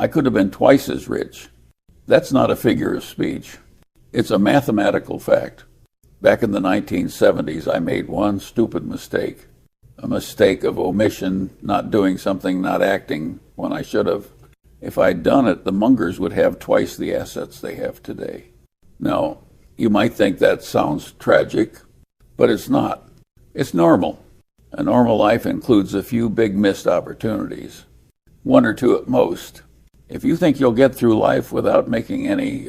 I could have been twice as rich. That's not a figure of speech. It's a mathematical fact. Back in the 1970s, I made one stupid mistake. A mistake of omission, not doing something, not acting when I should have. If I'd done it, the Mungers would have twice the assets they have today. Now, you might think that sounds tragic, but it's not. It's normal. A normal life includes a few big missed opportunities, one or two at most. If you think you'll get through life without making any,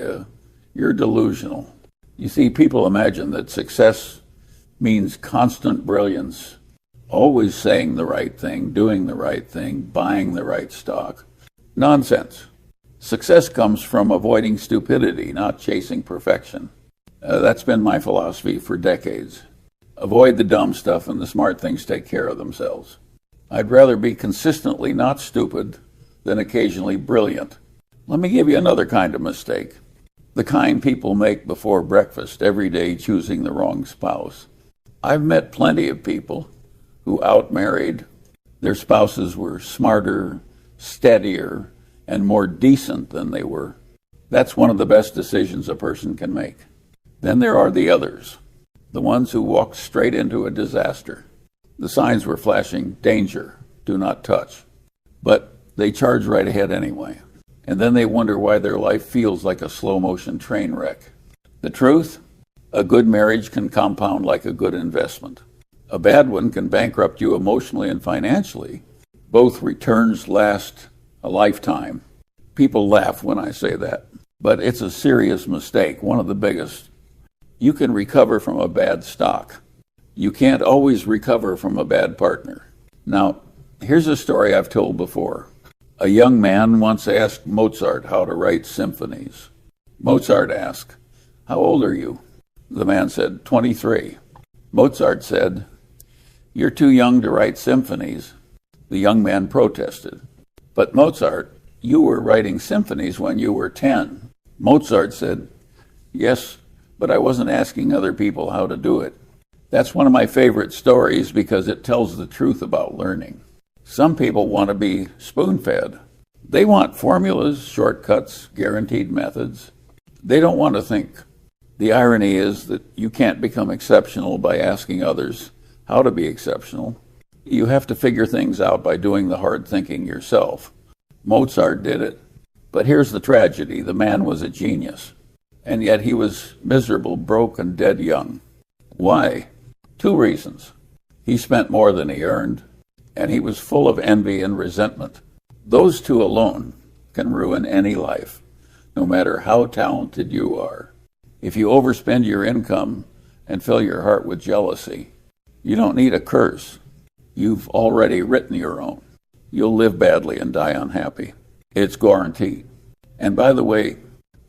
you're delusional. You see, people imagine that success means constant brilliance, always saying the right thing, doing the right thing, buying the right stock. Nonsense. Success comes from avoiding stupidity, not chasing perfection. That's been my philosophy for decades. Avoid the dumb stuff and the smart things take care of themselves. I'd rather be consistently not stupid than occasionally brilliant. Let me give you another kind of mistake. The kind people make before breakfast, every day choosing the wrong spouse. I've met plenty of people who outmarried. Their spouses were smarter, steadier, and more decent than they were. That's one of the best decisions a person can make. Then there are the others, the ones who walked straight into a disaster. The signs were flashing, danger, do not touch. But they charge right ahead anyway. And then they wonder why their life feels like a slow-motion train wreck. The truth? A good marriage can compound like a good investment. A bad one can bankrupt you emotionally and financially. Both returns last a lifetime. People laugh when I say that, but it's a serious mistake, one of the biggest. You can recover from a bad stock. You can't always recover from a bad partner. Now, here's a story I've told before. A young man once asked Mozart how to write symphonies. Mozart asked, "How old are you?" The man said, 23. Mozart said, "You're too young to write symphonies." The young man protested. "But Mozart, you were writing symphonies when you were 10. Mozart said, "Yes, but I wasn't asking other people how to do it." That's one of my favorite stories because it tells the truth about learning. Some people want to be spoon-fed. They want formulas, shortcuts, guaranteed methods. They don't want to think. The irony is that you can't become exceptional by asking others how to be exceptional. You have to figure things out by doing the hard thinking yourself. Mozart did it. But here's the tragedy. The man was a genius. And yet he was miserable, broke, and dead young. Why? 2 reasons. He spent more than he earned, and he was full of envy and resentment. Those 2 alone can ruin any life, no matter how talented you are. If you overspend your income and fill your heart with jealousy, you don't need a curse. You've already written your own. You'll live badly and die unhappy. It's guaranteed. And by the way,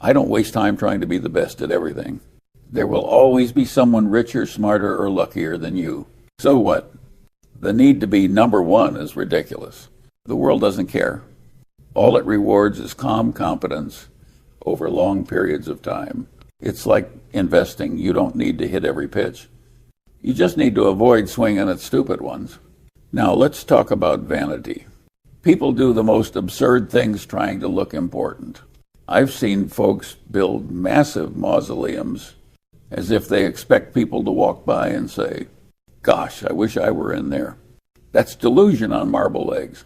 I don't waste time trying to be the best at everything. There will always be someone richer, smarter, or luckier than you. So what? The need to be number one is ridiculous. The world doesn't care. All it rewards is calm competence over long periods of time. It's like investing. You don't need to hit every pitch. You just need to avoid swinging at stupid ones. Now let's talk about vanity. People do the most absurd things trying to look important. I've seen folks build massive mausoleums as if they expect people to walk by and say, "Gosh, I wish I were in there." That's delusion on marble legs.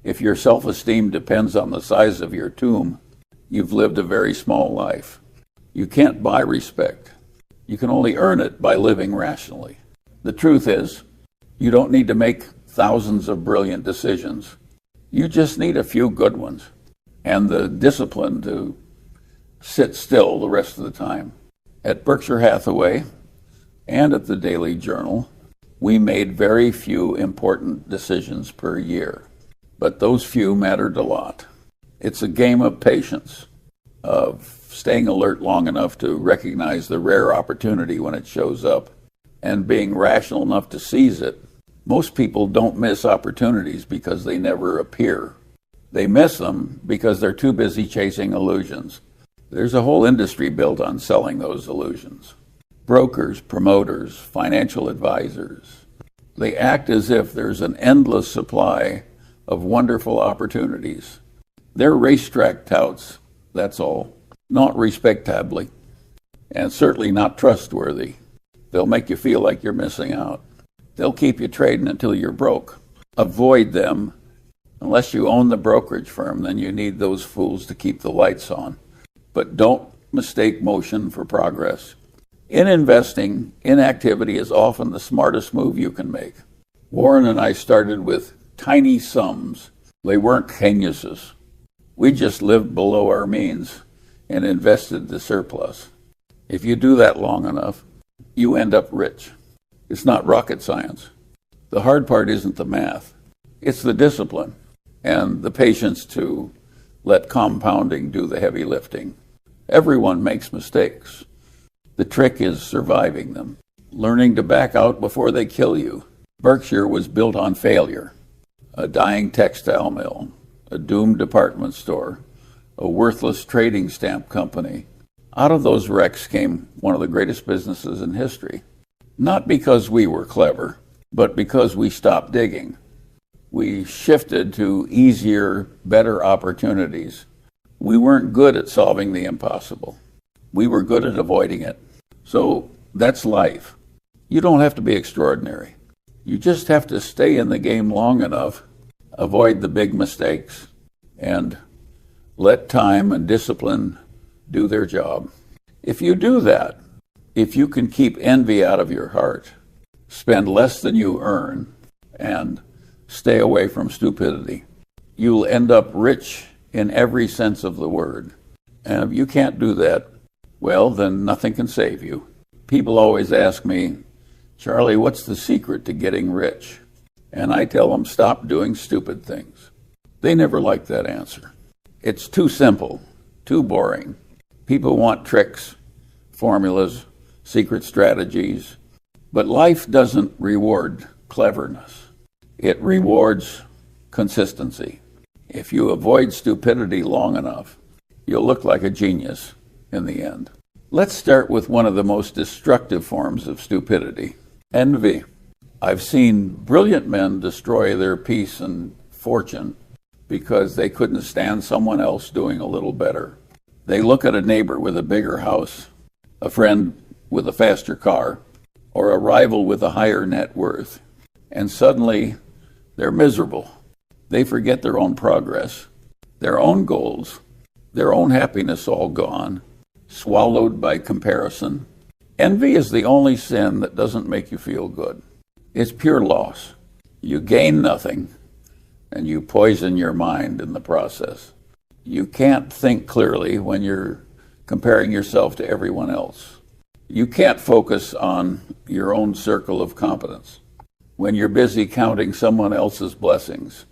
If your self-esteem depends on the size of your tomb, you've lived a very small life. You can't buy respect. You can only earn it by living rationally. The truth is, you don't need to make thousands of brilliant decisions. You just need a few good ones and the discipline to sit still the rest of the time. At Berkshire Hathaway and at the Daily Journal, we made very few important decisions per year, but those few mattered a lot. It's a game of patience, of staying alert long enough to recognize the rare opportunity when it shows up and being rational enough to seize it. Most people don't miss opportunities because they never appear. They miss them because they're too busy chasing illusions. There's a whole industry built on selling those illusions. Brokers, promoters, financial advisors, they act as if there's an endless supply of wonderful opportunities. They're racetrack touts, that's all. Not respectably, and certainly not trustworthy. They'll make you feel like you're missing out. They'll keep you trading until you're broke. Avoid them. Unless you own the brokerage firm, then you need those fools to keep the lights on. But don't mistake motion for progress. In investing, inactivity is often the smartest move you can make. Warren and I started with tiny sums. They weren't geniuses. We just lived below our means and invested the surplus. If you do that long enough, you end up rich. It's not rocket science. The hard part isn't the math. It's the discipline and the patience to let compounding do the heavy lifting. Everyone makes mistakes. The trick is surviving them, learning to back out before they kill you. Berkshire was built on failure. A dying textile mill, a doomed department store, a worthless trading stamp company. Out of those wrecks came one of the greatest businesses in history. Not because we were clever, but because we stopped digging. We shifted to easier, better opportunities. We weren't good at solving the impossible. We were good at avoiding it. So that's life. You don't have to be extraordinary. You just have to stay in the game long enough, avoid the big mistakes, and let time and discipline do their job. If you do that, if you can keep envy out of your heart, spend less than you earn, and stay away from stupidity, you'll end up rich in every sense of the word. And if you can't do that, well, then nothing can save you. People always ask me, Charlie, what's the secret to getting rich? And I tell them, stop doing stupid things. They never like that answer. It's too simple, too boring. People want tricks, formulas, secret strategies. But life doesn't reward cleverness. It rewards consistency. If you avoid stupidity long enough, you'll look like a genius in the end. Let's start with one of the most destructive forms of stupidity, envy. I've seen brilliant men destroy their peace and fortune because they couldn't stand someone else doing a little better. They look at a neighbor with a bigger house, a friend with a faster car, or a rival with a higher net worth, and suddenly they're miserable. They forget their own progress, their own goals, their own happiness all gone, swallowed by comparison. Envy is the only sin that doesn't make you feel good. It's pure loss. You gain nothing, and you poison your mind in the process. You can't think clearly when you're comparing yourself to everyone else. You can't focus on your own circle of competence when you're busy counting someone else's blessings.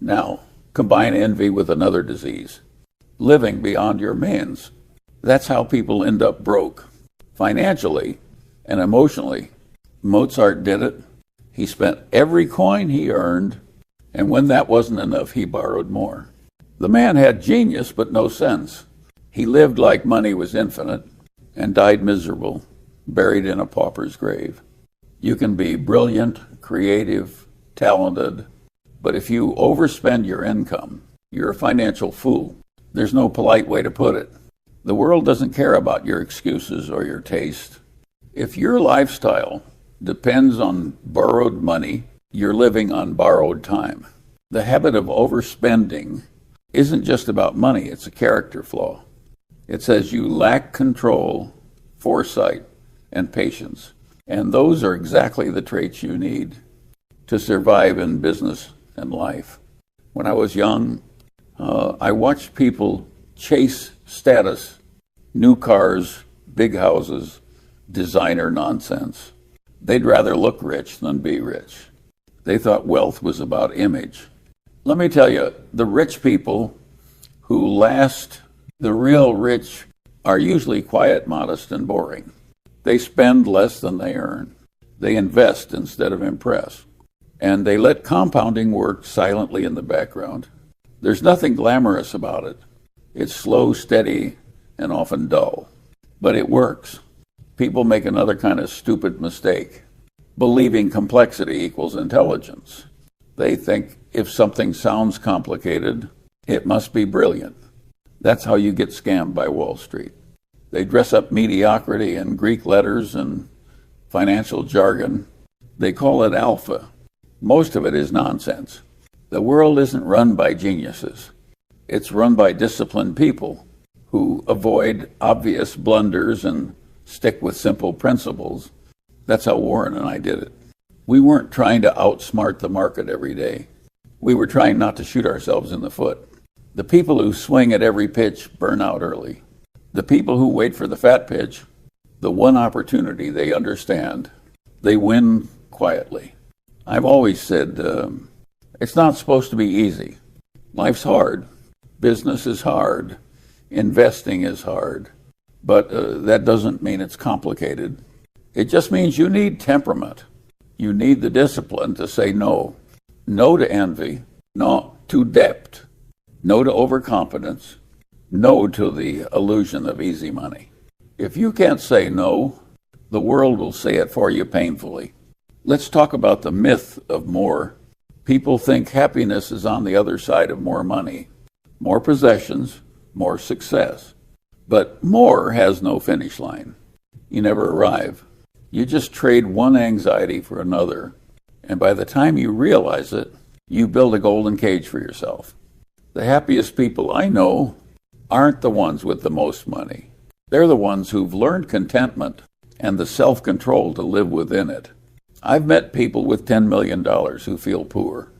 Now, combine envy with another disease, living beyond your means. That's how people end up broke, financially and emotionally. Mozart did it. He spent every coin he earned, and when that wasn't enough, he borrowed more. The man had genius, but no sense. He lived like money was infinite and died miserable, buried in a pauper's grave. You can be brilliant, creative, talented, but if you overspend your income, you're a financial fool. There's no polite way to put it. The world doesn't care about your excuses or your taste. If your lifestyle depends on borrowed money, you're living on borrowed time. The habit of overspending isn't just about money, it's a character flaw. It says you lack control, foresight, and patience. And those are exactly the traits you need to survive in business and life. When I was young, I watched people chase status, new cars, big houses, designer nonsense. They'd rather look rich than be rich. They thought wealth was about image. Let me tell you, the rich people who last, the real rich, are usually quiet, modest, and boring. They spend less than they earn. They invest instead of impress. And they let compounding work silently in the background. There's nothing glamorous about it. It's slow, steady, and often dull. But it works. People make another kind of stupid mistake, believing complexity equals intelligence. They think if something sounds complicated, It must be brilliant. That's how you get scammed by Wall Street. They dress up mediocrity in Greek letters and financial jargon. They call it alpha. Most of it is nonsense. The world isn't run by geniuses. It's run by disciplined people who avoid obvious blunders and stick with simple principles. That's how Warren and I did it. We weren't trying to outsmart the market every day. We were trying not to shoot ourselves in the foot. The people who swing at every pitch burn out early. The people who wait for the fat pitch, the one opportunity they understand, they win quietly. I've always said, it's not supposed to be easy. Life's hard. Business is hard. Investing is hard. But that doesn't mean it's complicated. It just means you need temperament. You need the discipline to say no. No to envy. No to debt. No to overconfidence. No to the illusion of easy money. If you can't say no, the world will say it for you painfully. Let's talk about the myth of more. People think happiness is on the other side of more money, more possessions, more success. But more has no finish line. You never arrive. You just trade one anxiety for another, and by the time you realize it, you build a golden cage for yourself. The happiest people I know aren't the ones with the most money. They're the ones who've learned contentment and the self-control to live within it. I've met people with $10 million who feel poor.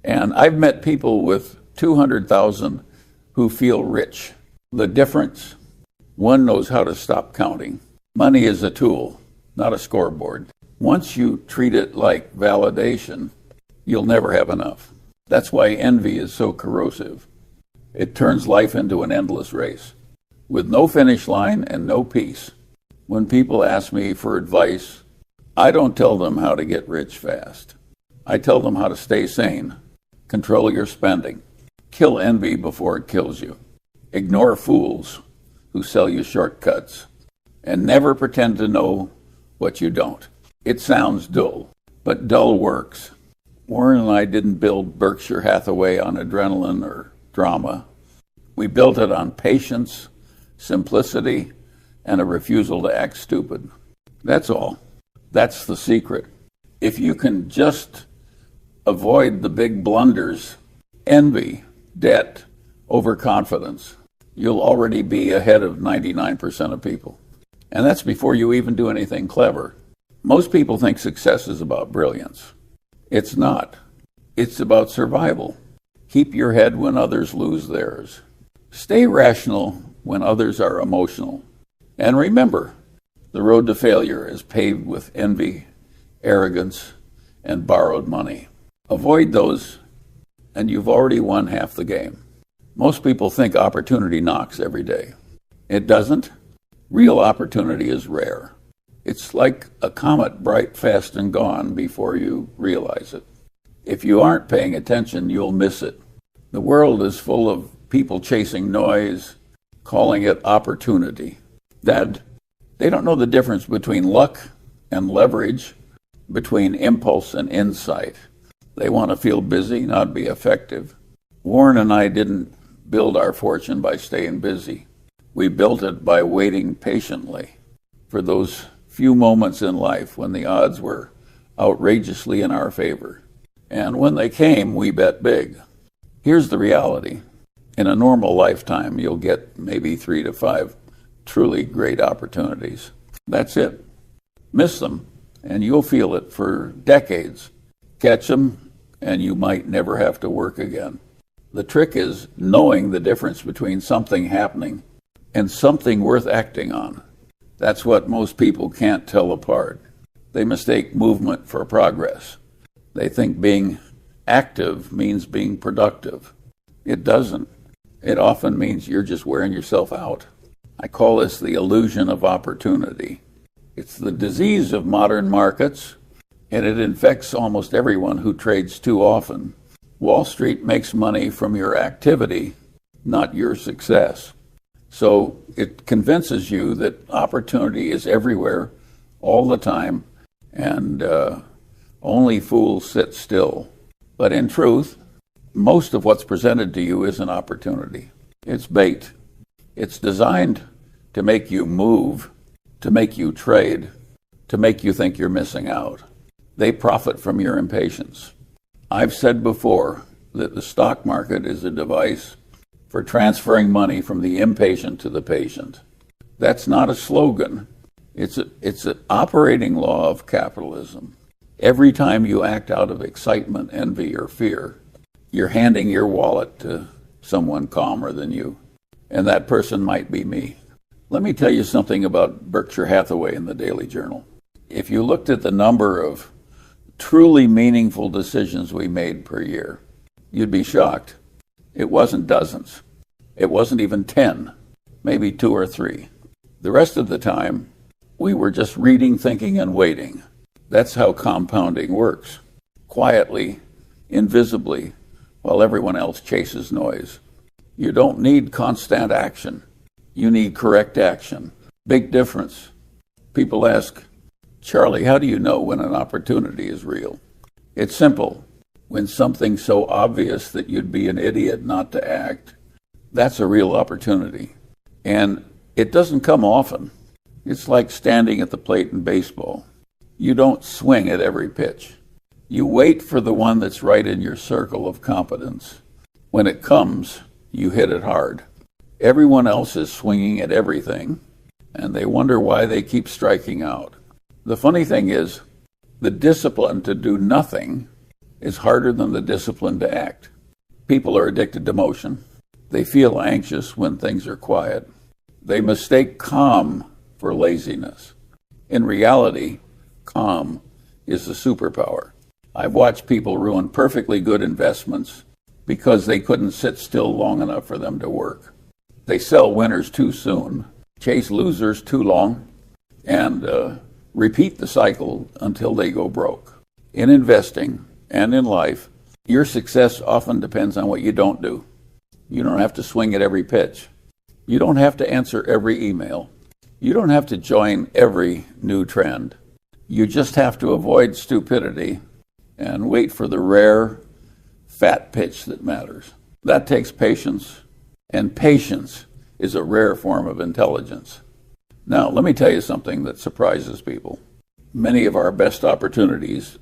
And I've met people with $200,000 who feel rich. The difference, one knows how to stop counting. Money is a tool, not a scoreboard. Once you treat it like validation, you'll never have enough. That's why envy is so corrosive. It turns life into an endless race, with no finish line and no peace. When people ask me for advice, I don't tell them how to get rich fast. I tell them how to stay sane, control your spending, kill envy before it kills you, ignore fools who sell you shortcuts, and never pretend to know what you don't. It sounds dull, but dull works. Warren and I didn't build Berkshire Hathaway on adrenaline or drama. We built it on patience, simplicity, and a refusal to act stupid. That's all. That's the secret. If you can just avoid the big blunders, envy, debt, overconfidence, you'll already be ahead of 99% of people. And that's before you even do anything clever. Most people think success is about brilliance. It's not. It's about survival. Keep your head when others lose theirs. Stay rational when others are emotional. And remember, the road to failure is paved with envy, arrogance, and borrowed money. Avoid those, and you've already won half the game. Most people think opportunity knocks every day. It doesn't. Real opportunity is rare. It's like a comet, bright, fast, and gone before you realize it. If you aren't paying attention, you'll miss it. The world is full of people chasing noise, calling it opportunity. They don't know the difference between luck and leverage, between impulse and insight. They want to feel busy, not be effective. Warren and I didn't build our fortune by staying busy. We built it by waiting patiently for those few moments in life when the odds were outrageously in our favor. And when they came, we bet big. Here's the reality. In a normal lifetime, you'll get maybe 3 to 5 truly great opportunities. That's it. Miss them, and you'll feel it for decades. Catch them, and you might never have to work again. The trick is knowing the difference between something happening and something worth acting on. That's what most people can't tell apart. They mistake movement for progress. They think being active means being productive. It doesn't. It often means you're just wearing yourself out. I call this the illusion of opportunity. It's the disease of modern markets, and it infects almost everyone who trades too often. Wall Street makes money from your activity, not your success. So it convinces you that opportunity is everywhere, all the time, and only fools sit still. But in truth, most of what's presented to you is an opportunity. It's bait. It's designed to make you move, to make you trade, to make you think you're missing out. They profit from your impatience. I've said before that the stock market is a device for transferring money from the impatient to the patient. That's not a slogan. It's an operating law of capitalism. Every time you act out of excitement, envy, or fear, you're handing your wallet to someone calmer than you. And that person might be me. Let me tell you something about Berkshire Hathaway in the Daily Journal. If you looked at the number of truly meaningful decisions we made per year, you'd be shocked. It wasn't dozens. It wasn't even 10, maybe 2 or 3. The rest of the time, we were just reading, thinking, and waiting. That's how compounding works. Quietly, invisibly, while everyone else chases noise. You don't need constant action. You need correct action. Big difference. People ask, Charlie, how do you know when an opportunity is real? It's simple. When something's so obvious that you'd be an idiot not to act, that's a real opportunity. And it doesn't come often. It's like standing at the plate in baseball. You don't swing at every pitch. You wait for the one that's right in your circle of competence. When it comes, you hit it hard. Everyone else is swinging at everything, and they wonder why they keep striking out. The funny thing is, the discipline to do nothing is harder than the discipline to act. People are addicted to motion. They feel anxious when things are quiet. They mistake calm for laziness. In reality, calm is a superpower. I've watched people ruin perfectly good investments because they couldn't sit still long enough for them to work. They sell winners too soon, chase losers too long, and repeat the cycle until they go broke. In investing and in life, your success often depends on what you don't do. You don't have to swing at every pitch. You don't have to answer every email. You don't have to join every new trend. You just have to avoid stupidity and wait for the rare, fat pitch that matters. That takes patience, and patience is a rare form of intelligence. Now, let me tell you something that surprises people. Many of our best opportunities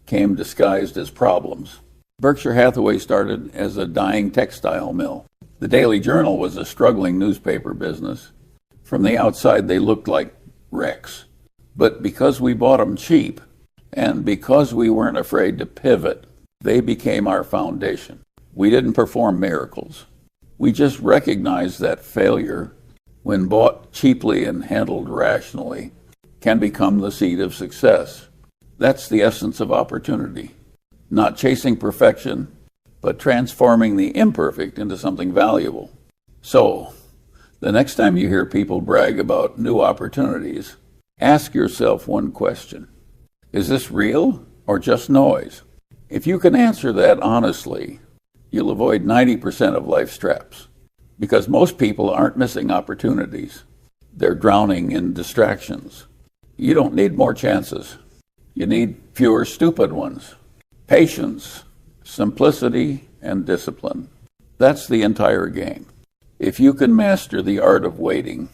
came disguised as problems. Berkshire Hathaway started as a dying textile mill. The Daily Journal was a struggling newspaper business. From the outside, they looked like wrecks. But because we bought them cheap, and because we weren't afraid to pivot, they became our foundation. We didn't perform miracles. We just recognized that failure, when bought cheaply and handled rationally, can become the seed of success. That's the essence of opportunity. Not chasing perfection, but transforming the imperfect into something valuable. So, the next time you hear people brag about new opportunities, ask yourself one question. Is this real or just noise? If you can answer that honestly, you'll avoid 90% of life's traps. Because most people aren't missing opportunities. They're drowning in distractions. You don't need more chances. You need fewer stupid ones. Patience, simplicity, and discipline. That's the entire game. If you can master the art of waiting,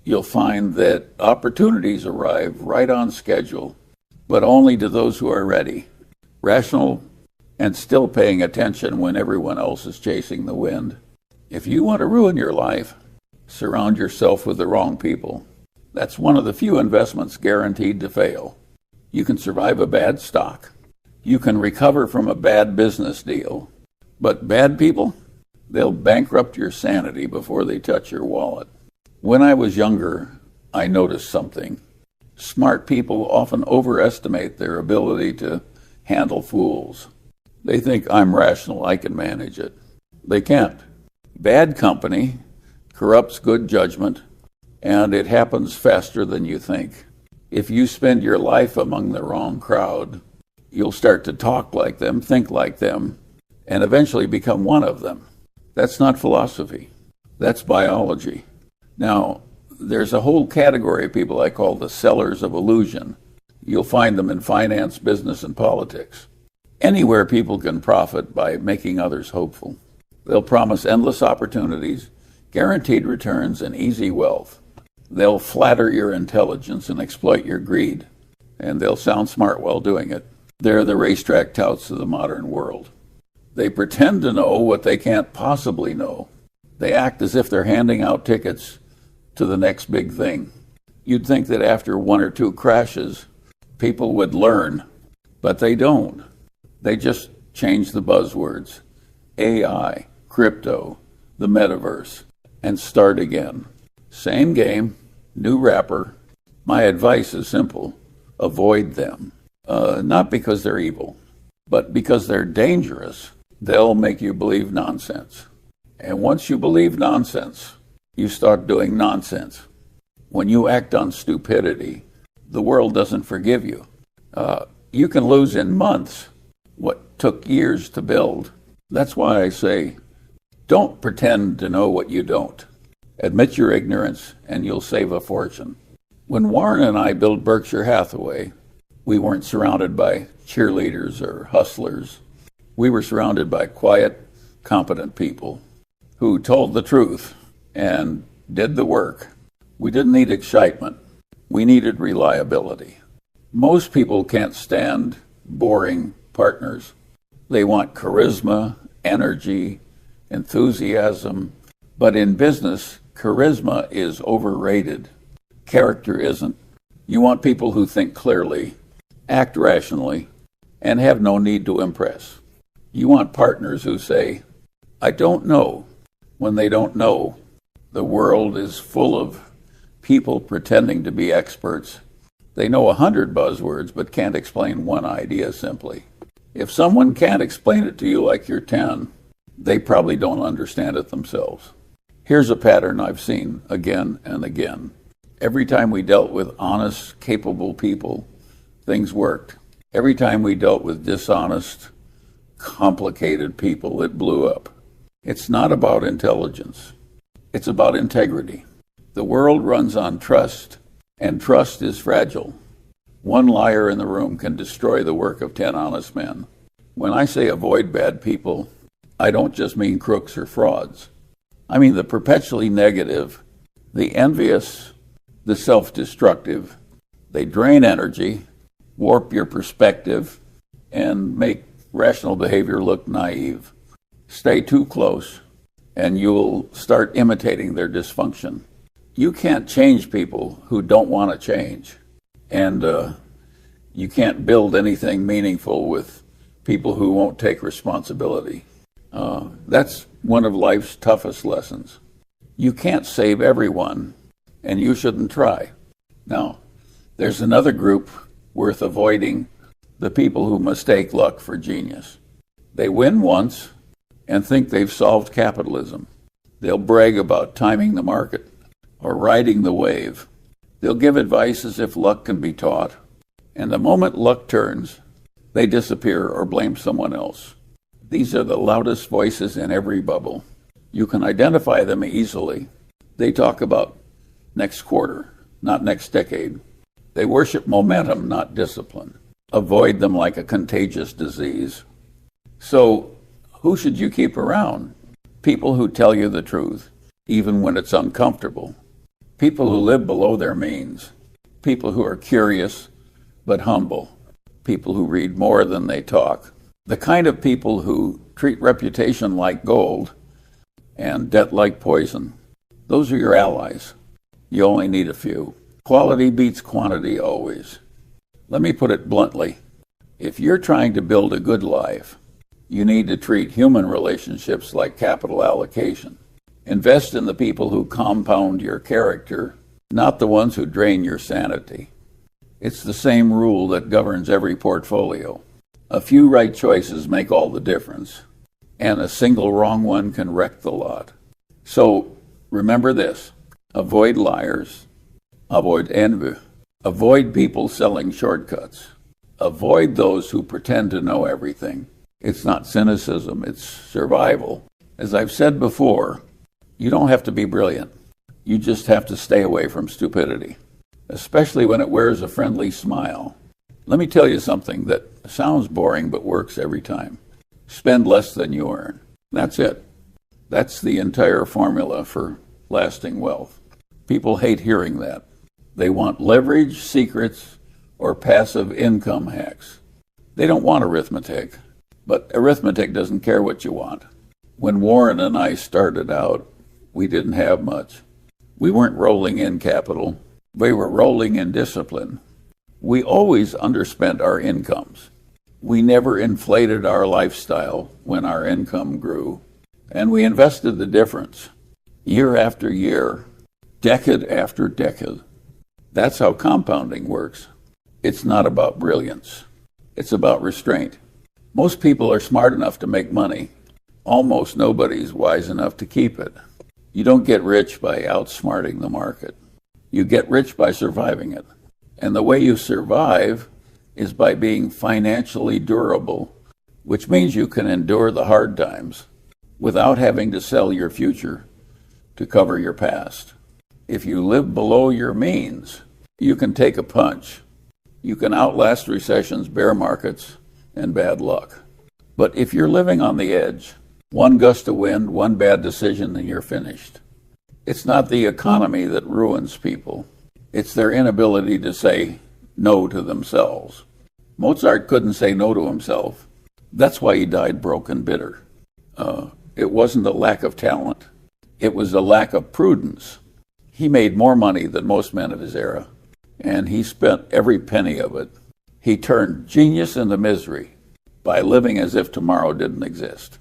you'll find that opportunities arrive right on schedule, but only to those who are ready, rational, and still paying attention when everyone else is chasing the wind. If you want to ruin your life, surround yourself with the wrong people. That's one of the few investments guaranteed to fail. You can survive a bad stock. You can recover from a bad business deal. But bad people, they'll bankrupt your sanity before they touch your wallet. When I was younger, I noticed something. Smart people often overestimate their ability to handle fools. They think, I'm rational, I can manage it. They can't. Bad company corrupts good judgment, and it happens faster than you think. If you spend your life among the wrong crowd, you'll start to talk like them, think like them, and eventually become one of them. That's not philosophy. That's biology. Now, there's a whole category of people I call the sellers of illusion. You'll find them in finance, business, and politics. anywhere people can profit by making others hopeful. They'll promise endless opportunities, guaranteed returns, and easy wealth. They'll flatter your intelligence and exploit your greed, and they'll sound smart while doing it. They're the racetrack touts of the modern world. They pretend to know what they can't possibly know. They act as if they're handing out tickets to the next big thing. You'd think that after one or two crashes, people would learn, but they don't. They just change the buzzwords: AI, crypto, the metaverse, and start again. Same game, new wrapper. My advice is simple: avoid them. Not because they're evil, but because they're dangerous. They'll make you believe nonsense. And once you believe nonsense, you start doing nonsense. When you act on stupidity, the world doesn't forgive you. You can lose in months what took years to build. That's why I say, don't pretend to know what you don't. Admit your ignorance, and you'll save a fortune. When Warren and I built Berkshire Hathaway, we weren't surrounded by cheerleaders or hustlers. We were surrounded by quiet, competent people who told the truth and did the work. We didn't need excitement. We needed reliability. Most people can't stand boring partners. They want charisma, energy, enthusiasm. But in business, charisma is overrated. Character isn't. You want people who think clearly, act rationally, and have no need to impress. You want partners who say, I don't know, when they don't know. The world is full of people pretending to be experts. They know 100 buzzwords but can't explain one idea simply. If someone can't explain it to you like you're 10, they probably don't understand it themselves. Here's a pattern I've seen again and again. Every time we dealt with honest, capable people, things worked. Every time we dealt with dishonest, complicated people, it blew up. It's not about intelligence. It's about integrity. The world runs on trust, and trust is fragile. One liar in the room can destroy the work of 10 honest men. When I say avoid bad people, I don't just mean crooks or frauds. I mean the perpetually negative, the envious, the self-destructive. They drain energy, warp your perspective, and make rational behavior look naive. Stay too close, and you'll start imitating their dysfunction. You can't change people who don't want to change, and you can't build anything meaningful with people who won't take responsibility. That's one of life's toughest lessons. You can't save everyone, and you shouldn't try. Now, there's another group worth avoiding: the people who mistake luck for genius. They win once and think they've solved capitalism. They'll brag about timing the market or riding the wave. They'll give advice as if luck can be taught. And the moment luck turns, they disappear or blame someone else. These are the loudest voices in every bubble. You can identify them easily. They talk about next quarter, not next decade. They worship momentum, not discipline. Avoid them like a contagious disease. So, who should you keep around? People who tell you the truth, even when it's uncomfortable. People who live below their means. People who are curious but humble. People who read more than they talk. The kind of people who treat reputation like gold and debt like poison. Those are your allies. You only need a few. Quality beats quantity always. Let me put it bluntly. If you're trying to build a good life, you need to treat human relationships like capital allocation. Invest in the people who compound your character, not the ones who drain your sanity. It's the same rule that governs every portfolio. A few right choices make all the difference, and a single wrong one can wreck the lot. So remember this: avoid liars, avoid envy, avoid people selling shortcuts, avoid those who pretend to know everything. It's not cynicism, it's survival. As I've said before, you don't have to be brilliant. You just have to stay away from stupidity, especially when it wears a friendly smile. Let me tell you something that sounds boring but works every time. Spend less than you earn. That's it. That's the entire formula for lasting wealth. People hate hearing that. They want leverage, secrets, or passive income hacks. They don't want arithmetic, but arithmetic doesn't care what you want. When Warren and I started out, we didn't have much. We weren't rolling in capital. We were rolling in discipline. We always underspent our incomes. We never inflated our lifestyle when our income grew, and we invested the difference year after year, decade after decade. That's how compounding works. It's not about brilliance. It's about restraint. Most people are smart enough to make money. Almost nobody's wise enough to keep it. You don't get rich by outsmarting the market. You get rich by surviving it. And the way you survive is by being financially durable, which means you can endure the hard times without having to sell your future to cover your past. If you live below your means, you can take a punch. You can outlast recessions, bear markets, and bad luck. But if you're living on the edge, one gust of wind, one bad decision, and you're finished. It's not the economy that ruins people. It's their inability to say no to themselves. Mozart couldn't say no to himself. That's why he died broke and bitter. It wasn't a lack of talent. It was a lack of prudence. He made more money than most men of his era, and he spent every penny of it. He turned genius into misery by living as if tomorrow didn't exist.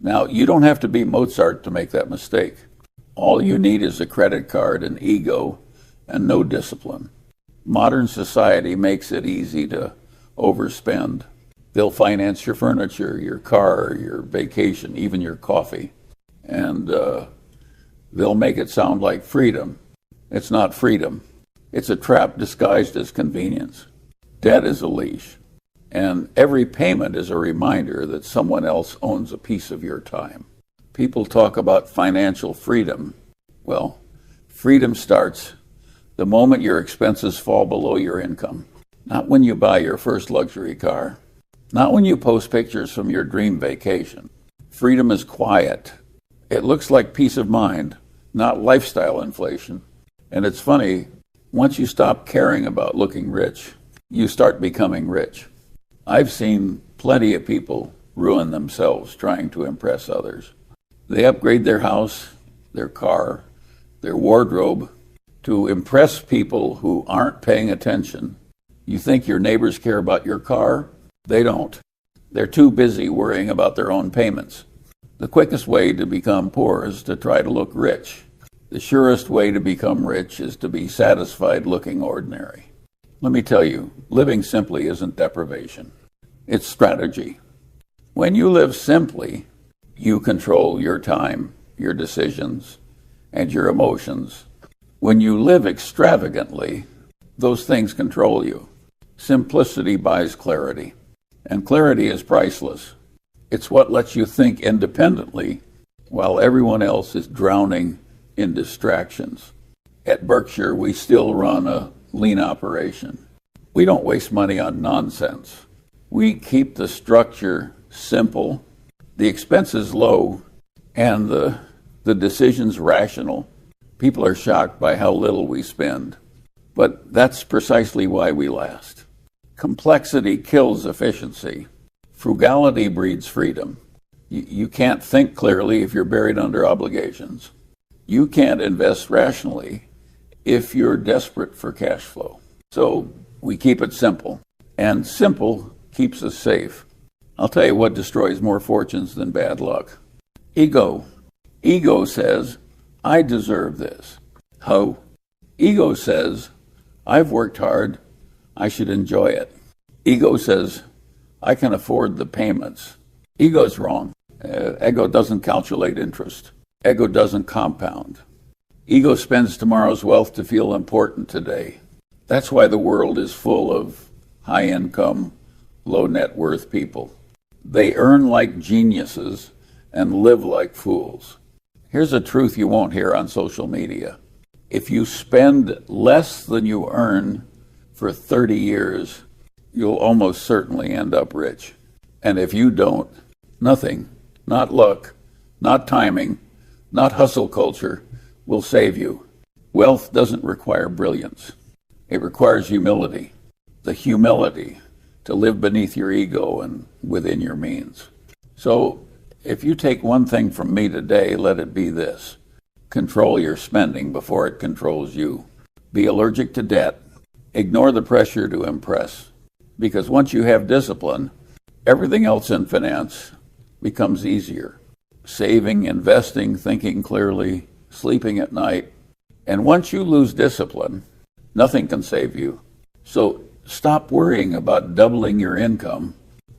Now, you don't have to be Mozart to make that mistake. All you need is a credit card, an ego, and no discipline. Modern society makes it easy to overspend. They'll finance your furniture, your car, your vacation, even your coffee. And they'll make it sound like freedom. It's not freedom. It's a trap disguised as convenience. Debt is a leash. And every payment is a reminder that someone else owns a piece of your time. People talk about financial freedom. Well, freedom starts the moment your expenses fall below your income. Not when you buy your first luxury car. Not when you post pictures from your dream vacation. Freedom is quiet. It looks like peace of mind, not lifestyle inflation. And it's funny, once you stop caring about looking rich, you start becoming rich. I've seen plenty of people ruin themselves trying to impress others. They upgrade their house, their car, their wardrobe to impress people who aren't paying attention. You think your neighbors care about your car? They don't. They're too busy worrying about their own payments. The quickest way to become poor is to try to look rich. The surest way to become rich is to be satisfied looking ordinary. Let me tell you, living simply isn't deprivation. It's strategy. When you live simply, you control your time, your decisions, and your emotions. When you live extravagantly, those things control you. Simplicity buys clarity, and clarity is priceless. It's what lets you think independently while everyone else is drowning in distractions. At Berkshire, we still run a lean operation. We don't waste money on nonsense. We keep the structure simple, the expenses low, and the decisions rational. People are shocked by how little we spend, but that's precisely why we last. Complexity kills efficiency. Frugality breeds freedom. You can't think clearly if you're buried under obligations. You can't invest rationally if you're desperate for cash flow. So we keep it simple, and simple keeps us safe. I'll tell you what destroys more fortunes than bad luck. Ego. Ego says, I deserve this. Ho. Ego says, I've worked hard, I should enjoy it. Ego says, I can afford the payments. Ego's wrong. Ego doesn't calculate interest. Ego doesn't compound. Ego spends tomorrow's wealth to feel important today. That's why the world is full of high-income, low-net-worth people. They earn like geniuses and live like fools. Here's a truth you won't hear on social media. If you spend less than you earn for 30 years, you'll almost certainly end up rich. And if you don't, nothing, not luck, not timing, not hustle culture, will save you. Wealth doesn't require brilliance. It requires humility. The humility to live beneath your ego and within your means. So if you take one thing from me today, let it be this. Control your spending before it controls you. Be allergic to debt. Ignore the pressure to impress. Because once you have discipline, everything else in finance becomes easier. Saving, investing, thinking clearly, sleeping at night. And once you lose discipline, nothing can save you. So stop worrying about doubling your income.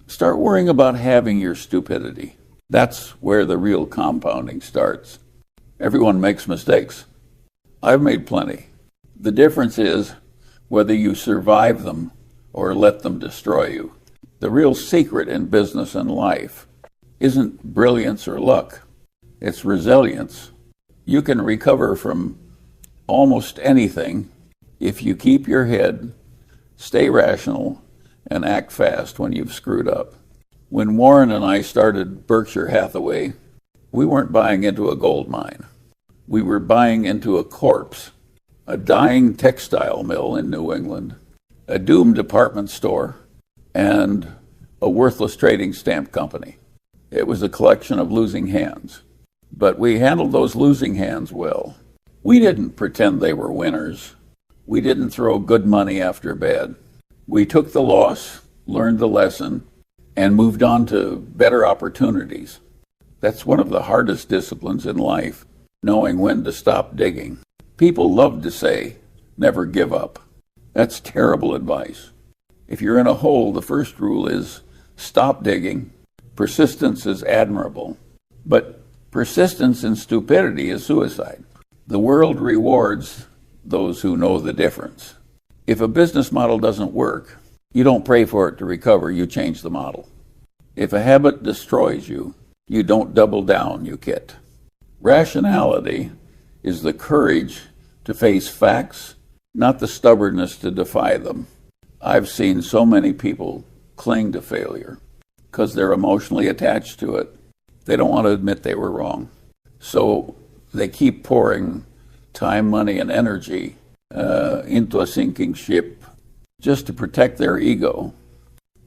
Start worrying about having your stupidity. That's where the real compounding starts. Everyone makes mistakes. I've made plenty. The difference is whether you survive them or let them destroy you. The real secret in business and life isn't brilliance or luck. It's resilience. You can recover from almost anything if you keep your head, stay rational, and act fast when you've screwed up. When Warren and I started Berkshire Hathaway, we weren't buying into a gold mine. We were buying into a corpse, a dying textile mill in New England, a doomed department store, and a worthless trading stamp company. It was a collection of losing hands. But we handled those losing hands well. We didn't pretend they were winners. We didn't throw good money after bad. We took the loss, learned the lesson, and moved on to better opportunities. That's one of the hardest disciplines in life, knowing when to stop digging. People love to say, never give up. That's terrible advice. If you're in a hole, the first rule is stop digging. Persistence is admirable, but persistence in stupidity is suicide. The world rewards those who know the difference. If a business model doesn't work, you don't pray for it to recover, you change the model. If a habit destroys you, you don't double down, you quit. Rationality is the courage to face facts, not the stubbornness to defy them. I've seen so many people cling to failure because they're emotionally attached to it. They don't want to admit they were wrong. So they keep pouring time, money, and energy into a sinking ship just to protect their ego.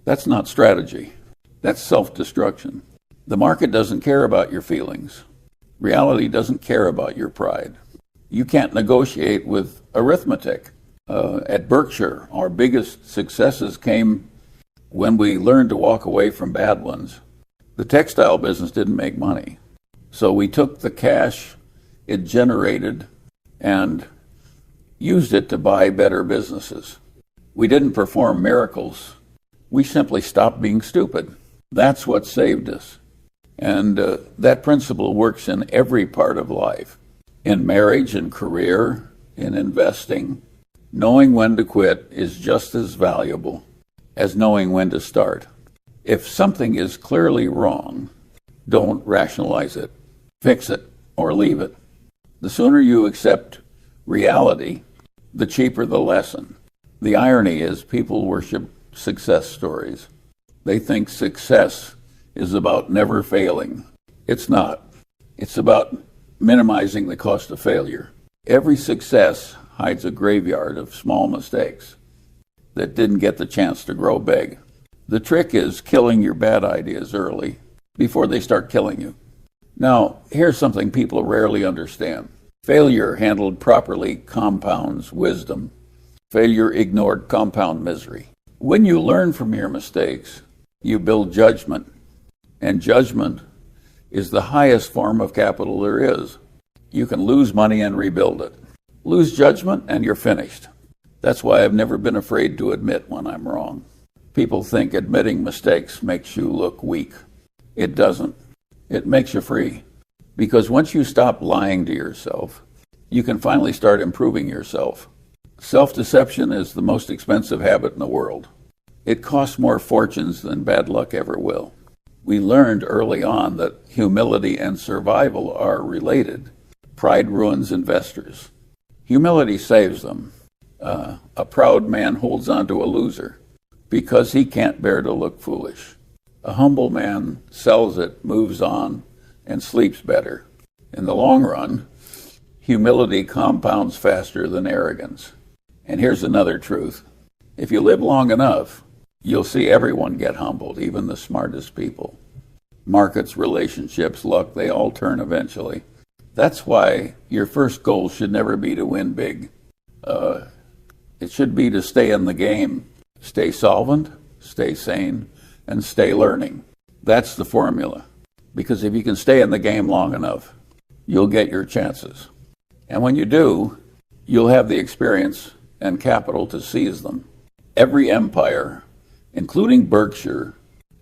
That's not strategy. That's self-destruction. The market doesn't care about your feelings. Reality doesn't care about your pride. You can't negotiate with arithmetic. At Berkshire, our biggest successes came when we learned to walk away from bad ones. The textile business didn't make money. So we took the cash it generated and used it to buy better businesses. We didn't perform miracles. We simply stopped being stupid. That's what saved us. And that principle works in every part of life. In marriage, in career, in investing. Knowing when to quit is just as valuable as knowing when to start. If something is clearly wrong, don't rationalize it. Fix it or leave it. The sooner you accept reality, the cheaper the lesson. The irony is people worship success stories. They think success is about never failing. It's not. It's about minimizing the cost of failure. Every success hides a graveyard of small mistakes that didn't get the chance to grow big. The trick is killing your bad ideas early before they start killing you. Now, here's something people rarely understand. Failure handled properly compounds wisdom. Failure ignored compound misery. When you learn from your mistakes, you build judgment. And judgment is the highest form of capital there is. You can lose money and rebuild it. Lose judgment and you're finished. That's why I've never been afraid to admit when I'm wrong. People think admitting mistakes makes you look weak. It doesn't. It makes you free. Because once you stop lying to yourself, you can finally start improving yourself. Self-deception is the most expensive habit in the world. It costs more fortunes than bad luck ever will. We learned early on that humility and survival are related. Pride ruins investors. Humility saves them. A proud man holds on to a loser. because he can't bear to look foolish. A humble man sells it, moves on, and sleeps better. In the long run, humility compounds faster than arrogance. And here's another truth. If you live long enough, you'll see everyone get humbled, even the smartest people. Markets, relationships, luck, they all turn eventually. That's why your first goal should never be to win big. It should be to stay in the game, stay solvent, stay sane, and stay learning. That's the formula. Because if you can stay in the game long enough, you'll get your chances. And when you do, you'll have the experience and capital to seize them. Every empire, including Berkshire,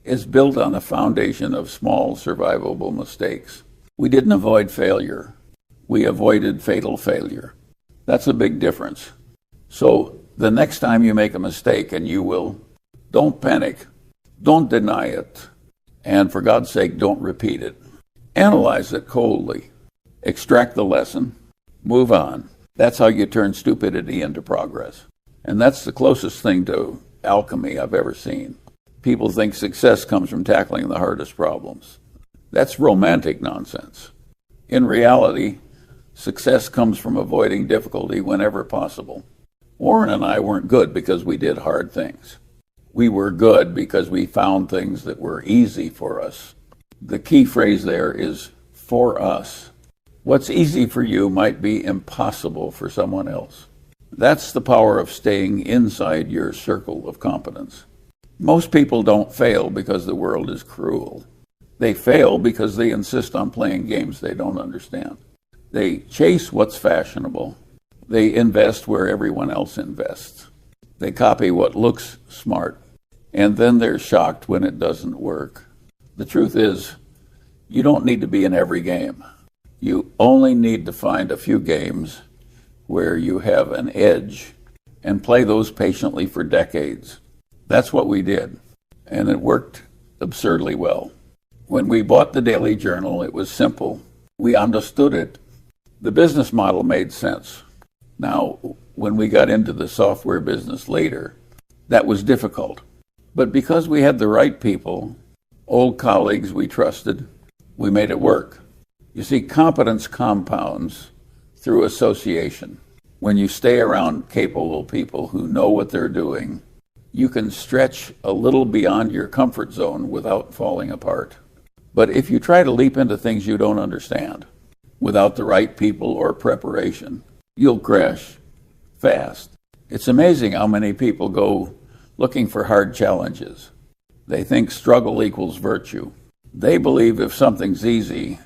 is built on a foundation of small, survivable mistakes. We didn't avoid failure. We avoided fatal failure. That's a big difference. So the next time you make a mistake, and you will, don't panic. Don't deny it. And for God's sake, don't repeat it. Analyze it coldly. Extract the lesson. Move on. That's how you turn stupidity into progress. And that's the closest thing to alchemy I've ever seen. People think success comes from tackling the hardest problems. That's romantic nonsense. In reality, success comes from avoiding difficulty whenever possible. Warren and I weren't good because we did hard things. We were good because we found things that were easy for us. The key phrase there is for us. What's easy for you might be impossible for someone else. That's the power of staying inside your circle of competence. Most people don't fail because the world is cruel. They fail because they insist on playing games they don't understand. They chase what's fashionable. They invest where everyone else invests. They copy what looks smart. And then they're shocked when it doesn't work. The truth is, you don't need to be in every game. You only need to find a few games where you have an edge and play those patiently for decades. That's what we did. And it worked absurdly well. When we bought the Daily Journal, it was simple. We understood it. The business model made sense. Now, when we got into the software business later, that was difficult. But because we had the right people, old colleagues we trusted, we made it work. You see, competence compounds through association. When you stay around capable people who know what they're doing, you can stretch a little beyond your comfort zone without falling apart. But if you try to leap into things you don't understand, without the right people or preparation, you'll crash fast. It's amazing how many people go looking for hard challenges. They think struggle equals virtue. They believe if something's easy,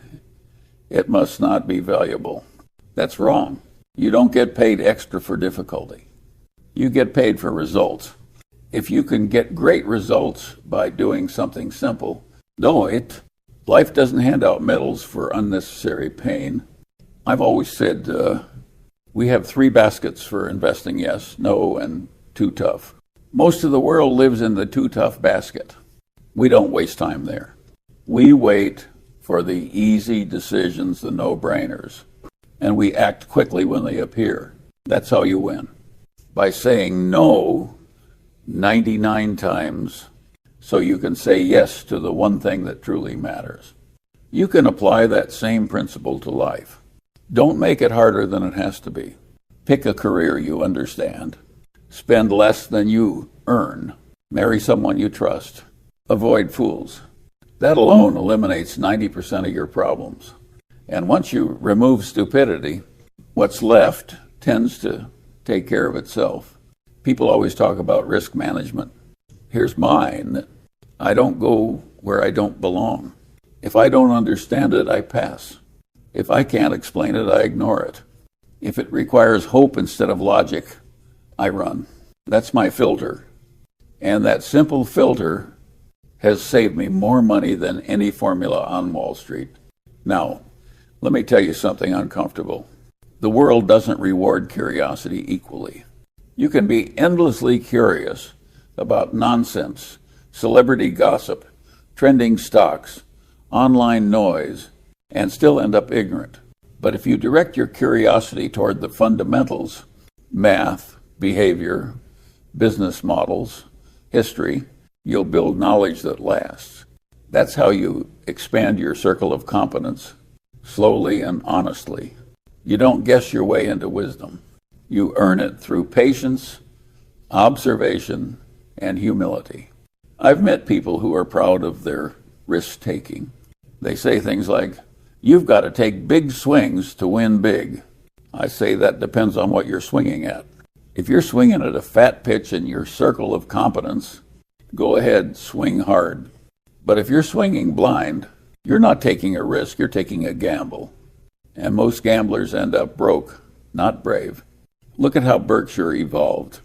it must not be valuable. That's wrong. You don't get paid extra for difficulty. You get paid for results. If you can get great results by doing something simple, know it. Life doesn't hand out medals for unnecessary pain. I've always said we have 3 baskets for investing, yes, no, and too tough. Most of the world lives in the too tough basket. We don't waste time there. We wait for the easy decisions, the no-brainers, and we act quickly when they appear. That's how you win. By saying no 99 times so you can say yes to the one thing that truly matters. You can apply that same principle to life. Don't make it harder than it has to be. Pick a career you understand. Spend less than you earn. Marry someone you trust. Avoid fools. That alone eliminates 90% of your problems. And once you remove stupidity, what's left tends to take care of itself. People always talk about risk management. Here's mine. I don't go where I don't belong. If I don't understand it, I pass. If I can't explain it, I ignore it. If it requires hope instead of logic, I run. That's my filter. And that simple filter has saved me more money than any formula on Wall Street. Now, let me tell you something uncomfortable. The world doesn't reward curiosity equally. You can be endlessly curious about nonsense, celebrity gossip, trending stocks, online noise, and still end up ignorant. But if you direct your curiosity toward the fundamentals, math, behavior, business models, history, you'll build knowledge that lasts. That's how you expand your circle of competence, slowly and honestly. You don't guess your way into wisdom. You earn it through patience, observation, and humility. I've met people who are proud of their risk-taking. They say things like, "You've got to take big swings to win big." I say that depends on what you're swinging at. If you're swinging at a fat pitch in your circle of competence, go ahead, swing hard. But if you're swinging blind, you're not taking a risk, you're taking a gamble. And most gamblers end up broke, not brave. Look at how Berkshire evolved.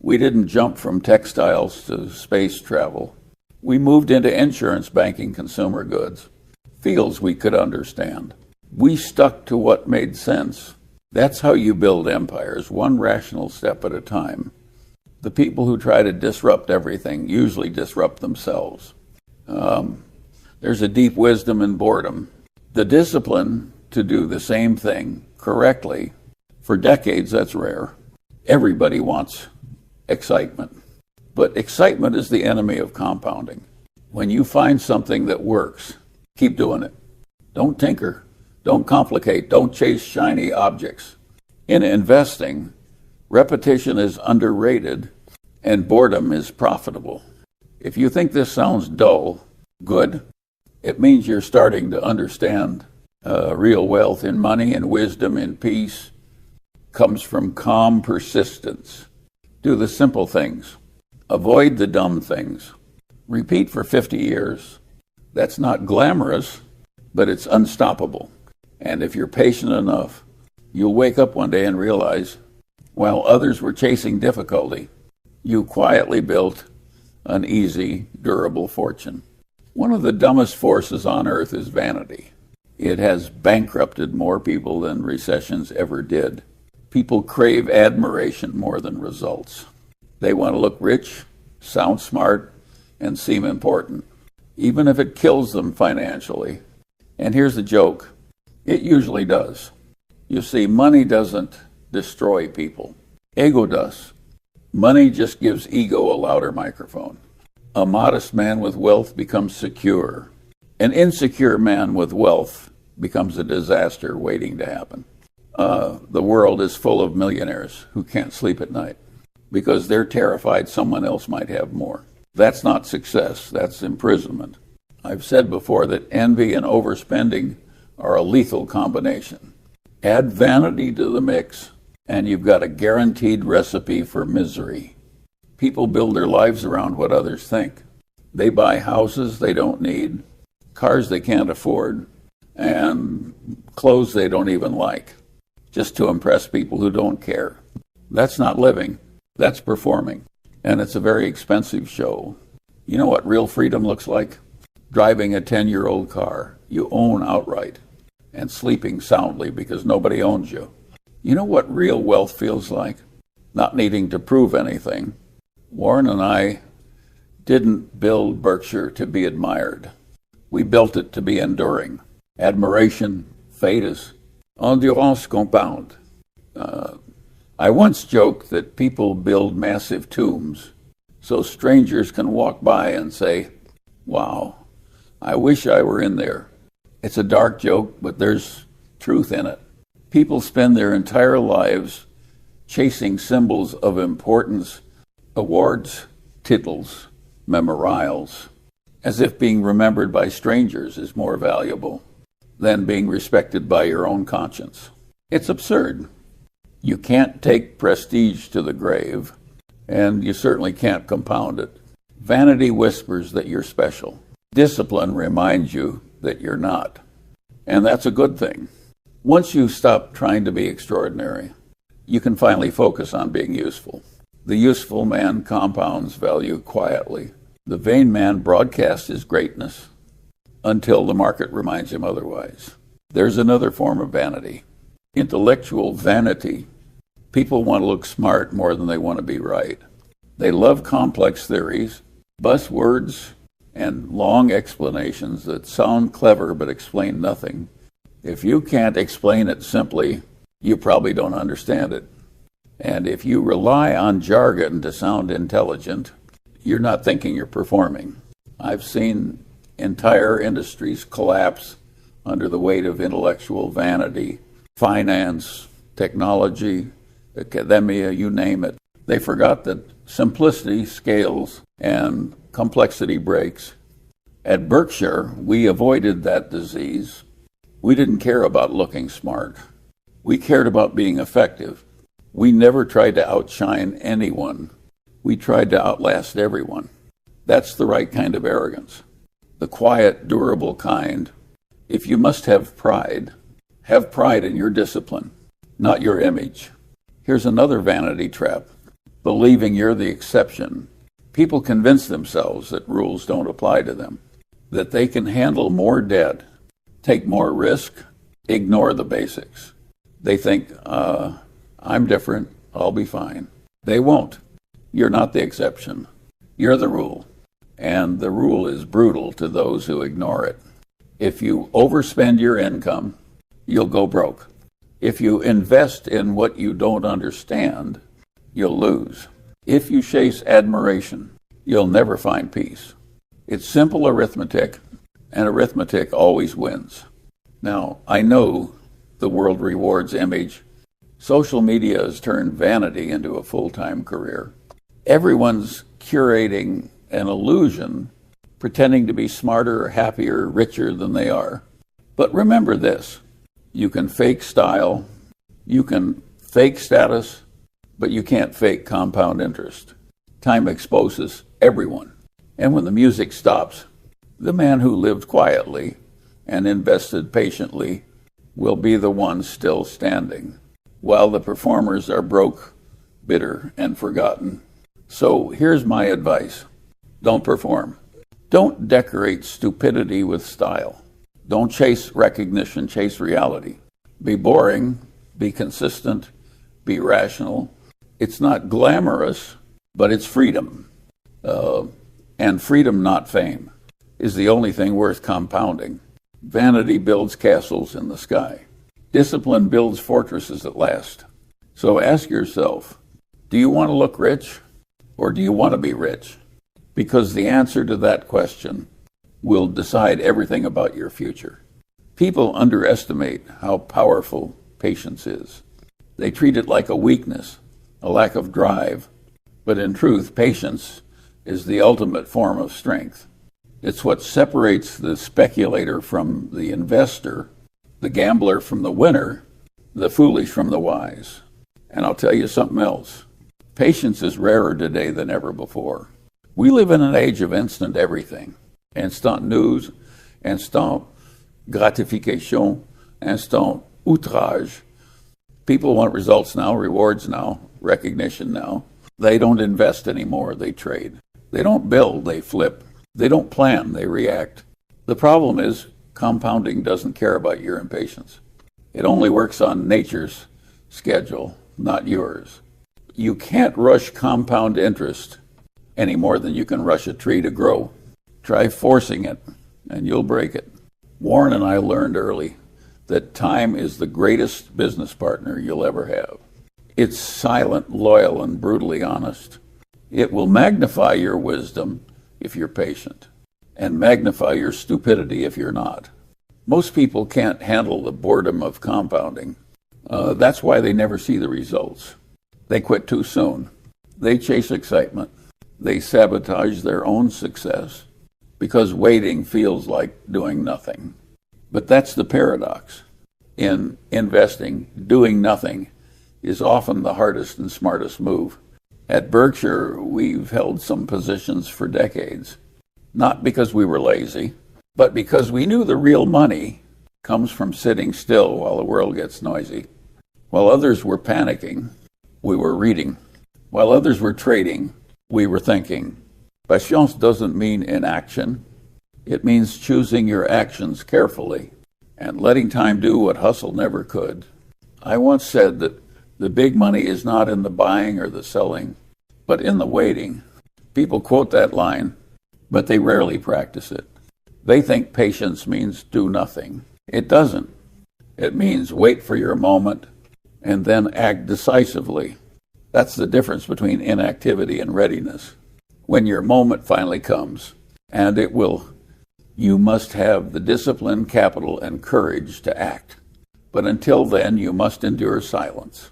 We didn't jump from textiles to space travel. We moved into insurance, banking, consumer goods, fields we could understand. We stuck to what made sense. That's how you build empires, one rational step at a time. The people who try to disrupt everything usually disrupt themselves. There's a deep wisdom in boredom. The discipline to do the same thing correctly for decades, that's rare. Everybody wants excitement. But excitement is the enemy of compounding. When you find something that works, keep doing it. Don't tinker. Don't complicate. Don't chase shiny objects. In investing, repetition is underrated and boredom is profitable. If you think this sounds dull, good. It means you're starting to understand real wealth in money and wisdom in peace comes from calm persistence. Do the simple things. Avoid the dumb things. Repeat for 50 years. That's not glamorous, but it's unstoppable. And if you're patient enough, you'll wake up one day and realize, while others were chasing difficulty, you quietly built an easy, durable fortune. One of the dumbest forces on earth is vanity. It has bankrupted more people than recessions ever did. People crave admiration more than results. They want to look rich, sound smart, and seem important, even if it kills them financially. And here's the joke. It usually does. You see, money doesn't destroy people. Ego does. Money just gives ego a louder microphone. A modest man with wealth becomes secure. An insecure man with wealth becomes a disaster waiting to happen. The world is full of millionaires who can't sleep at night because they're terrified someone else might have more. That's not success, that's imprisonment. I've said before that envy and overspending are a lethal combination. Add vanity to the mix, and you've got a guaranteed recipe for misery. People build their lives around what others think. They buy houses they don't need, cars they can't afford, and clothes they don't even like, just to impress people who don't care. That's not living, that's performing. And it's a very expensive show. You know what real freedom looks like? Driving a 10-year-old car you own outright and sleeping soundly because nobody owns you. You know what real wealth feels like? Not needing to prove anything. Warren and I didn't build Berkshire to be admired. We built it to be enduring. Admiration fades. Endurance compound. I once joked that people build massive tombs so strangers can walk by and say, "Wow, I wish I were in there." It's a dark joke, but there's truth in it. People spend their entire lives chasing symbols of importance, awards, titles, memorials, as if being remembered by strangers is more valuable than being respected by your own conscience. It's absurd. You can't take prestige to the grave, and you certainly can't compound it. Vanity whispers that you're special. Discipline reminds you that you're not. And that's a good thing. Once you stop trying to be extraordinary, you can finally focus on being useful. The useful man compounds value quietly. The vain man broadcasts his greatness until the market reminds him otherwise. There's another form of vanity. Intellectual vanity. People want to look smart more than they want to be right. They love complex theories, buzzwords, and long explanations that sound clever but explain nothing. If you can't explain it simply, you probably don't understand it. And if you rely on jargon to sound intelligent, you're not thinking you're performing. I've seen entire industries collapse under the weight of intellectual vanity, finance, technology, academia, you name it. They forgot that simplicity scales and complexity breaks. At Berkshire, we avoided that disease. We didn't care about looking smart. We cared about being effective. We never tried to outshine anyone. We tried to outlast everyone. That's the right kind of arrogance. The quiet, durable kind. If you must have pride in your discipline, not your image. Here's another vanity trap. Believing you're the exception. People convince themselves that rules don't apply to them, that they can handle more debt, take more risk, ignore the basics. They think, I'm different, I'll be fine. They won't. You're not the exception. You're the rule. And the rule is brutal to those who ignore it. If you overspend your income, you'll go broke. If you invest in what you don't understand, you'll lose. If you chase admiration, you'll never find peace. It's simple arithmetic, and arithmetic always wins. Now, I know the world rewards image. Social media has turned vanity into a full-time career. Everyone's curating an illusion, pretending to be smarter, happier, richer than they are. But remember this, you can fake style, you can fake status, but you can't fake compound interest. Time exposes everyone. And when the music stops, the man who lived quietly and invested patiently will be the one still standing, while the performers are broke, bitter, and forgotten. So here's my advice. Don't perform. Don't decorate stupidity with style. Don't chase recognition, chase reality. Be boring, be consistent, be rational. It's not glamorous, but it's freedom. And freedom, not fame, is the only thing worth compounding. Vanity builds castles in the sky. Discipline builds fortresses at last. So ask yourself, do you want to look rich or do you want to be rich? Because the answer to that question will decide everything about your future. People underestimate how powerful patience is. They treat it like a weakness, a lack of drive. But in truth, patience is the ultimate form of strength. It's what separates the speculator from the investor, the gambler from the winner, the foolish from the wise. And I'll tell you something else. Patience is rarer today than ever before. We live in an age of instant everything. Instant news, instant gratification, instant outrage. People want results now, rewards now, recognition now. They don't invest anymore, they trade. They don't build, they flip. They don't plan, they react. The problem is compounding doesn't care about your impatience. It only works on nature's schedule, not yours. You can't rush compound interest any more than you can rush a tree to grow. Try forcing it, and you'll break it. Warren and I learned early that time is the greatest business partner you'll ever have. It's silent, loyal, and brutally honest. It will magnify your wisdom if you're patient, and magnify your stupidity if you're not. Most people can't handle the boredom of compounding. That's why they never see the results. They quit too soon. They chase excitement. They sabotage their own success because waiting feels like doing nothing. But that's the paradox. In investing, doing nothing is often the hardest and smartest move. At Berkshire, we've held some positions for decades, not because we were lazy, but because we knew the real money comes from sitting still while the world gets noisy. While others were panicking, we were reading. While others were trading, we were thinking. Patience doesn't mean inaction. It means choosing your actions carefully and letting time do what hustle never could. I once said that the big money is not in the buying or the selling, but in the waiting. People quote that line, but they rarely practice it. They think patience means do nothing. It doesn't. It means wait for your moment and then act decisively. That's the difference between inactivity and readiness. when your moment finally comes. And it will. You must have the discipline, capital, and courage to act. But until then, you must endure silence.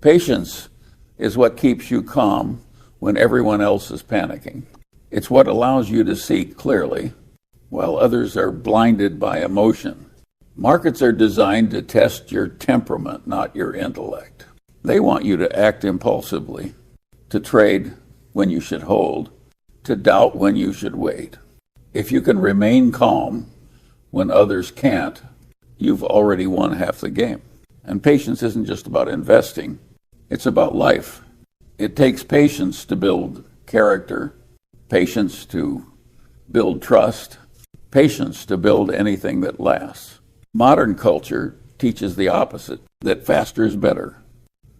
Patience is what keeps you calm when everyone else is panicking. It's what allows you to see clearly while others are blinded by emotion. Markets are designed to test your temperament, not your intellect. They want you to act impulsively, to trade when you should hold, to doubt when you should wait. If you can remain calm when others can't, you've already won half the game. And patience isn't just about investing, it's about life. It takes patience to build character, patience to build trust, patience to build anything that lasts. Modern culture teaches the opposite, that faster is better.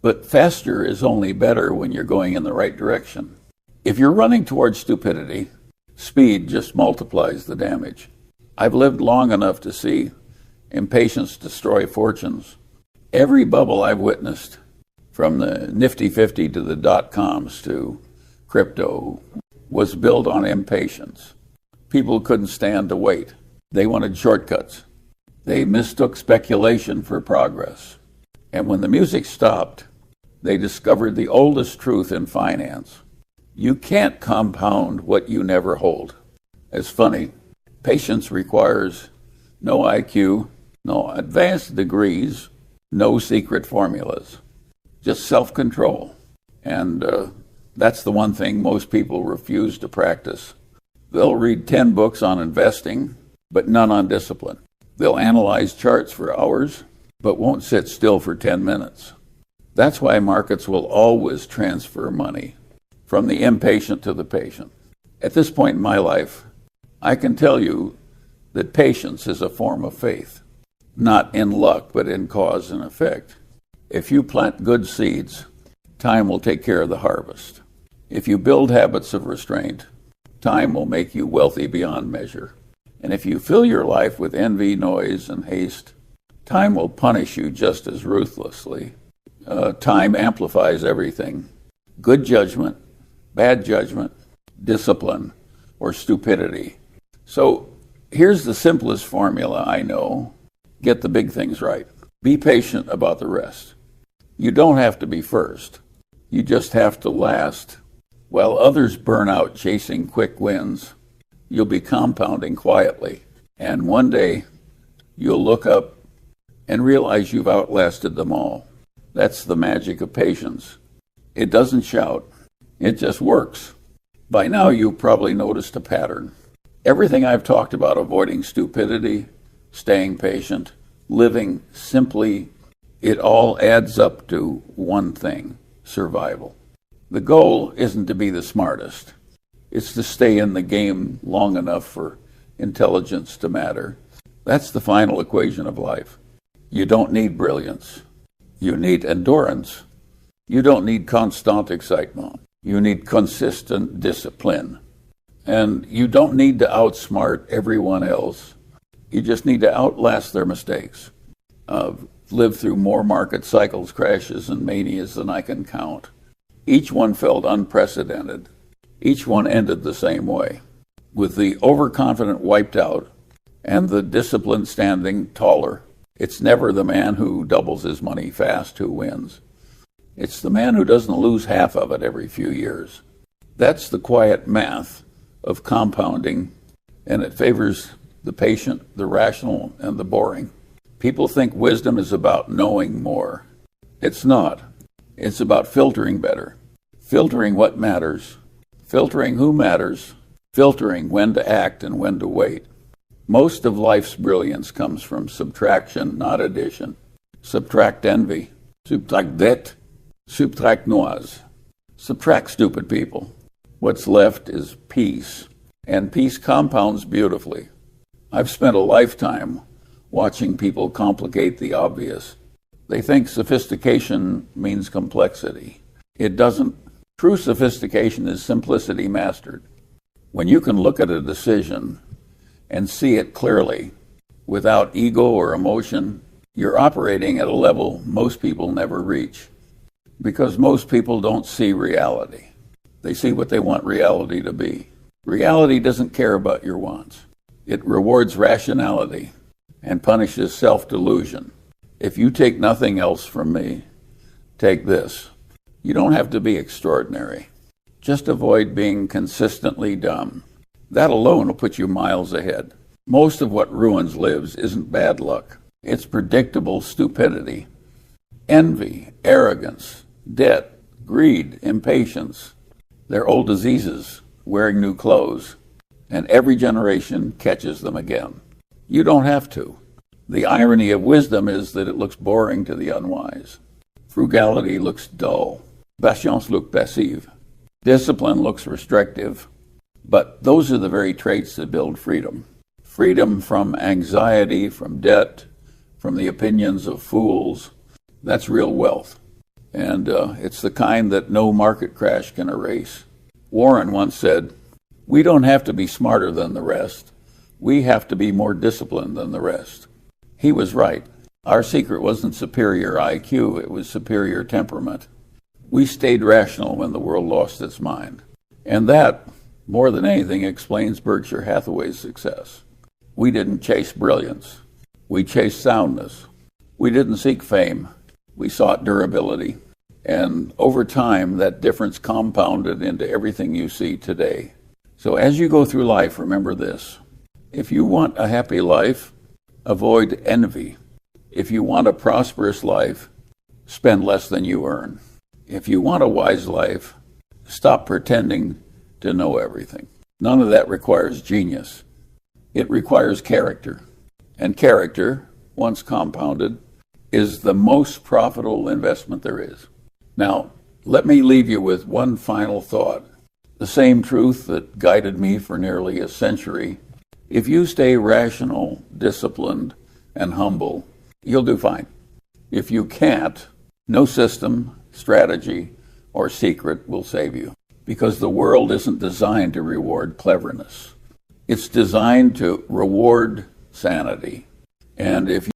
But faster is only better when you're going in the right direction. If you're running towards stupidity, speed just multiplies the damage. I've lived long enough to see impatience destroy fortunes. Every bubble I've witnessed, from the Nifty 50 to the dot-coms to crypto, was built on impatience. People couldn't stand to wait. They wanted shortcuts. They mistook speculation for progress. And when the music stopped, they discovered the oldest truth in finance. You can't compound what you never hold. It's funny. Patience requires no IQ, no advanced degrees, no secret formulas, just self-control. And that's the one thing most people refuse to practice. They'll read 10 books on investing, but none on discipline. They'll analyze charts for hours, but won't sit still for 10 minutes. That's why markets will always transfer money from the impatient to the patient. At this point in my life, I can tell you that patience is a form of faith, not in luck, but in cause and effect. If you plant good seeds, time will take care of the harvest. If you build habits of restraint, time will make you wealthy beyond measure. And if you fill your life with envy, noise, and haste, time will punish you just as ruthlessly. Time amplifies everything. Good judgment, bad judgment, discipline, or stupidity. So here's the simplest formula I know. Get the big things right. Be patient about the rest. You don't have to be first. You just have to last. While others burn out chasing quick wins, you'll be compounding quietly. And one day, you'll look up and realize you've outlasted them all. That's the magic of patience. It doesn't shout. It just works. By now, you've probably noticed a pattern. Everything I've talked about, avoiding stupidity, staying patient, living simply, it all adds up to one thing: survival. The goal isn't to be the smartest. It's to stay in the game long enough for intelligence to matter. That's the final equation of life. You don't need brilliance. You need endurance. You don't need constant excitement. You need consistent discipline. And you don't need to outsmart everyone else. You just need to outlast their mistakes. I've lived through more market cycles, crashes, and manias than I can count. Each one felt unprecedented. Each one ended the same way, with the overconfident wiped out and the disciplined standing taller. It's never the man who doubles his money fast who wins. It's the man who doesn't lose half of it every few years. That's the quiet math of compounding, and it favors the patient, the rational, and the boring. People think wisdom is about knowing more. It's not. It's about filtering better, filtering what matters, filtering who matters, filtering when to act and when to wait. Most of life's brilliance comes from subtraction, not addition. Subtract envy. Subtract debt. Subtract noise. Subtract stupid people. What's left is peace, and peace compounds beautifully. I've spent a lifetime watching people complicate the obvious. They think sophistication means complexity. It doesn't. True sophistication is simplicity mastered. When you can look at a decision and see it clearly, without ego or emotion, you're operating at a level most people never reach, because most people don't see reality. They see what they want reality to be. Reality doesn't care about your wants. It rewards rationality and punishes self-delusion. If you take nothing else from me, take this. You don't have to be extraordinary. Just avoid being consistently dumb. That alone will put you miles ahead. Most of what ruins lives isn't bad luck. It's predictable stupidity. Envy, arrogance, debt, greed, impatience. They're old diseases wearing new clothes, and every generation catches them again. You don't have to. The irony of wisdom is that it looks boring to the unwise. Frugality looks dull. Patience looks passive. Discipline looks restrictive. But those are the very traits that build freedom. Freedom from anxiety, from debt, from the opinions of fools. That's real wealth. And it's the kind that no market crash can erase. Warren once said, "We don't have to be smarter than the rest. We have to be more disciplined than the rest." He was right. Our secret wasn't superior IQ, it was superior temperament. We stayed rational when the world lost its mind. And that, more than anything, explains Berkshire Hathaway's success. We didn't chase brilliance. We chased soundness. We didn't seek fame. We sought durability. And over time, that difference compounded into everything you see today. So as you go through life, remember this. If you want a happy life, avoid envy. If you want a prosperous life, spend less than you earn. If you want a wise life, stop pretending to know everything. None of that requires genius. It requires character. And character, once compounded, is the most profitable investment there is. Now, let me leave you with one final thought. The same truth that guided me for nearly a century. If you stay rational, disciplined, and humble, you'll do fine. If you can't, no system, strategy, or secret will save you. Because the world isn't designed to reward cleverness. It's designed to reward sanity. And if